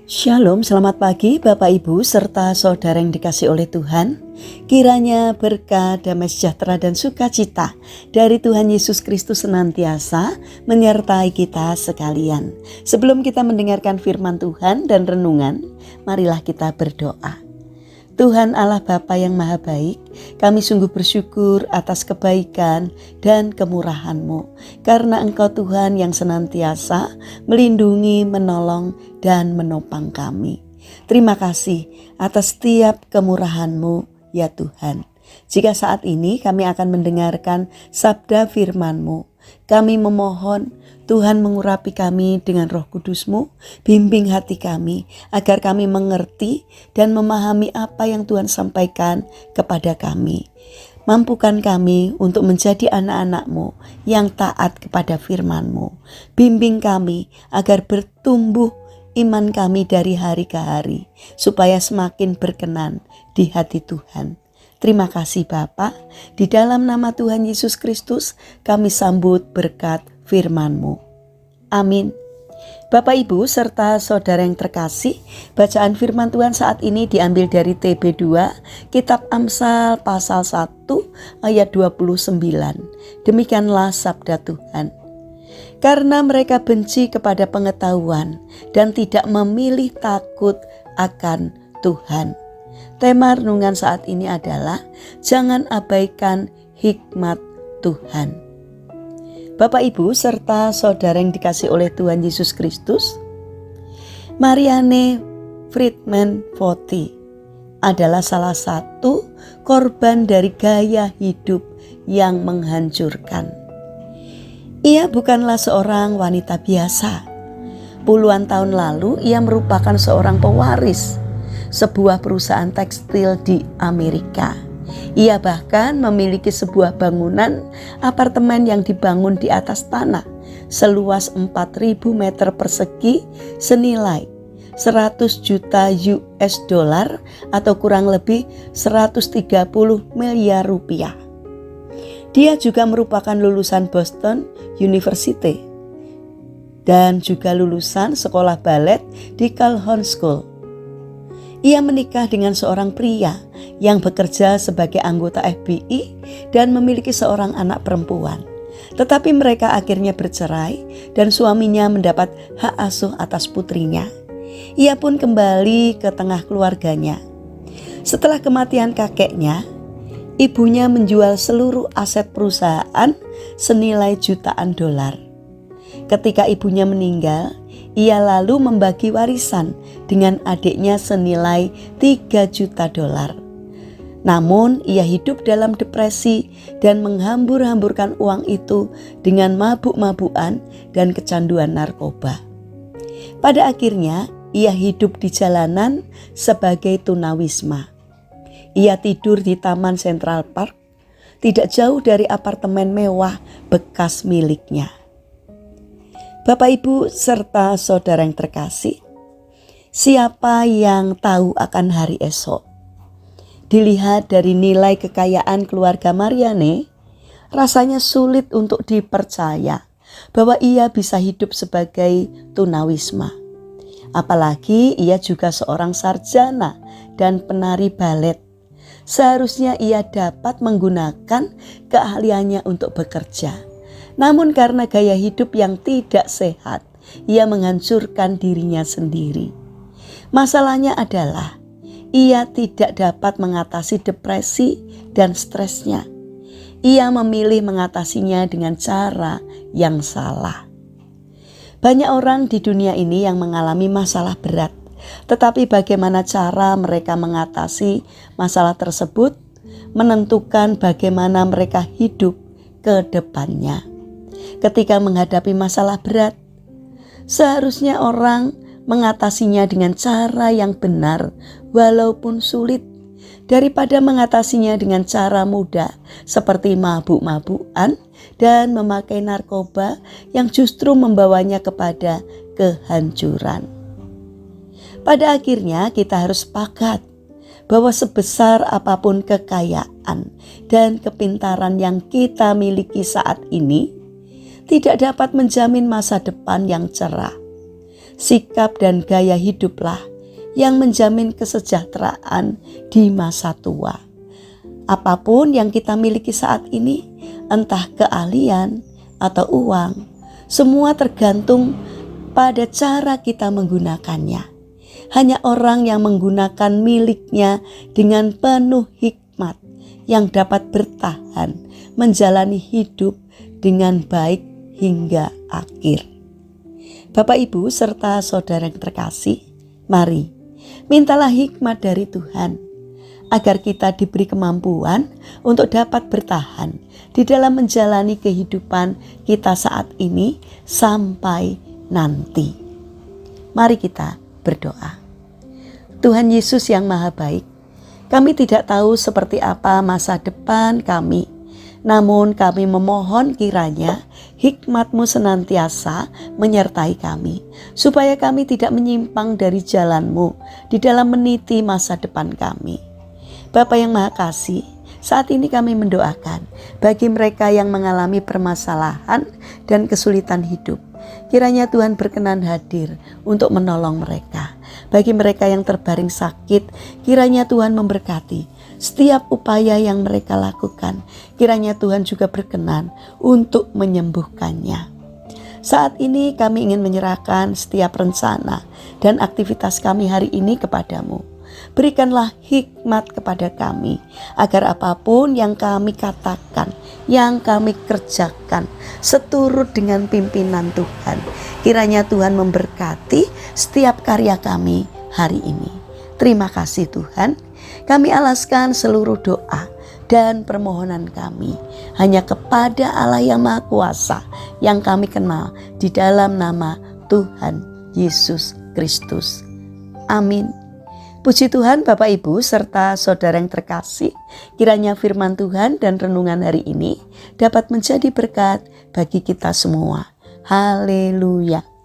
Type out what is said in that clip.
Shalom, selamat pagi Bapak Ibu serta saudara yang dikasihi oleh Tuhan. Kiranya berkat, damai sejahtera dan sukacita dari Tuhan Yesus Kristus senantiasa menyertai kita sekalian. Sebelum kita mendengarkan firman Tuhan dan renungan, marilah kita berdoa. Tuhan Allah Bapa yang Maha Baik, kami sungguh bersyukur atas kebaikan dan kemurahan-Mu. Karena Engkau Tuhan yang senantiasa melindungi, menolong, dan menopang kami. Terima kasih atas setiap kemurahan-Mu ya Tuhan. Jika saat ini kami akan mendengarkan sabda firman-Mu, kami memohon Tuhan mengurapi kami dengan Roh Kudus-Mu, bimbing hati kami agar kami mengerti dan memahami apa yang Tuhan sampaikan kepada kami. Mampukan kami untuk menjadi anak-anak-Mu yang taat kepada firman-Mu. Bimbing kami agar bertumbuh iman kami dari hari ke hari, supaya semakin berkenan di hati Tuhan. Terima kasih Bapa, di dalam nama Tuhan Yesus Kristus kami sambut berkat firman-Mu. Amin. Bapak Ibu serta saudara yang terkasih, bacaan firman Tuhan saat ini diambil dari TB2, Kitab Amsal pasal 1 ayat 29. Demikianlah sabda Tuhan. Karena mereka benci kepada pengetahuan dan tidak memilih takut akan Tuhan. Tema renungan saat ini adalah jangan abaikan hikmat Tuhan. Bapak Ibu serta saudara yang dikasihi oleh Tuhan Yesus Kristus, Marianne Friedman Foti adalah salah satu korban dari gaya hidup yang menghancurkan. Ia bukanlah seorang wanita biasa. Puluhan tahun lalu ia merupakan seorang pewaris sebuah perusahaan tekstil di Amerika. Ia bahkan memiliki sebuah bangunan apartemen yang dibangun di atas tanah seluas 4.000 meter persegi senilai 100 juta US dollar atau kurang lebih 130 miliar rupiah. Dia juga merupakan lulusan Boston University dan juga lulusan sekolah balet di Calhoun School. Ia menikah dengan seorang pria yang bekerja sebagai anggota FBI dan memiliki seorang anak perempuan. Tetapi mereka akhirnya bercerai dan suaminya mendapat hak asuh atas putrinya. Ia pun kembali ke tengah keluarganya. Setelah kematian kakeknya, ibunya menjual seluruh aset perusahaan senilai jutaan dolar. Ketika ibunya meninggal, ia lalu membagi warisan dengan adiknya senilai 3 juta dolar. Namun ia hidup dalam depresi dan menghambur-hamburkan uang itu dengan mabuk-mabukan dan kecanduan narkoba. Pada akhirnya ia hidup di jalanan sebagai tunawisma. Ia tidur di Taman Central Park, tidak jauh dari apartemen mewah bekas miliknya. Bapak Ibu serta saudara yang terkasih, siapa yang tahu akan hari esok? Dilihat dari nilai kekayaan keluarga Marianne, rasanya sulit untuk dipercaya bahwa ia bisa hidup sebagai tunawisma. Apalagi ia juga seorang sarjana dan penari balet. Seharusnya ia dapat menggunakan keahliannya untuk bekerja. Namun karena gaya hidup yang tidak sehat, ia menghancurkan dirinya sendiri. Masalahnya adalah ia tidak dapat mengatasi depresi dan stresnya. Ia memilih mengatasinya dengan cara yang salah. Banyak orang di dunia ini yang mengalami masalah berat, tetapi bagaimana cara mereka mengatasi masalah tersebut menentukan bagaimana mereka hidup ke depannya. Ketika menghadapi masalah berat, seharusnya orang mengatasinya dengan cara yang benar walaupun sulit, daripada mengatasinya dengan cara mudah seperti mabuk-mabukan dan memakai narkoba yang justru membawanya kepada kehancuran. Pada akhirnya kita harus sepakat bahwa sebesar apapun kekayaan dan kepintaran yang kita miliki saat ini, tidak dapat menjamin masa depan yang cerah. sikap dan gaya hiduplah yang menjamin kesejahteraan di masa tua. Apapun yang kita miliki saat ini, entah keahlian atau uang, semua tergantung pada cara kita menggunakannya. Hanya orang yang menggunakan miliknya dengan penuh hikmat yang dapat bertahan menjalani hidup dengan baik hingga akhir. Bapak, Ibu, serta saudara yang terkasih, mari mintalah hikmat dari Tuhan agar kita diberi kemampuan untuk dapat bertahan di dalam menjalani kehidupan kita saat ini sampai nanti. Mari kita berdoa. Tuhan Yesus yang Maha Baik, kami tidak tahu seperti apa masa depan kami, namun kami memohon kiranya hikmat-Mu senantiasa menyertai kami, supaya kami tidak menyimpang dari jalan-Mu di dalam meniti masa depan kami. Bapa yang Maha Kasih, saat ini kami mendoakan bagi mereka yang mengalami permasalahan dan kesulitan hidup. Kiranya Tuhan berkenan hadir untuk menolong mereka. Bagi mereka yang terbaring sakit, kiranya Tuhan memberkati setiap upaya yang mereka lakukan. Kiranya Tuhan juga berkenan untuk menyembuhkannya. Saat ini kami ingin menyerahkan setiap rencana dan aktivitas kami hari ini kepadamu. Berikanlah hikmat kepada kami, agar apapun yang kami katakan, yang kami kerjakan, seturut dengan pimpinan Tuhan. Kiranya Tuhan memberkati setiap karya kami hari ini. Terima kasih Tuhan. Kami alaskan seluruh doa dan permohonan kami hanya kepada Allah yang Maha Kuasa yang kami kenal di dalam nama Tuhan Yesus Kristus. Amin. Puji Tuhan, Bapak, Ibu, serta saudara yang terkasih, kiranya firman Tuhan dan renungan hari ini dapat menjadi berkat bagi kita semua. Haleluya.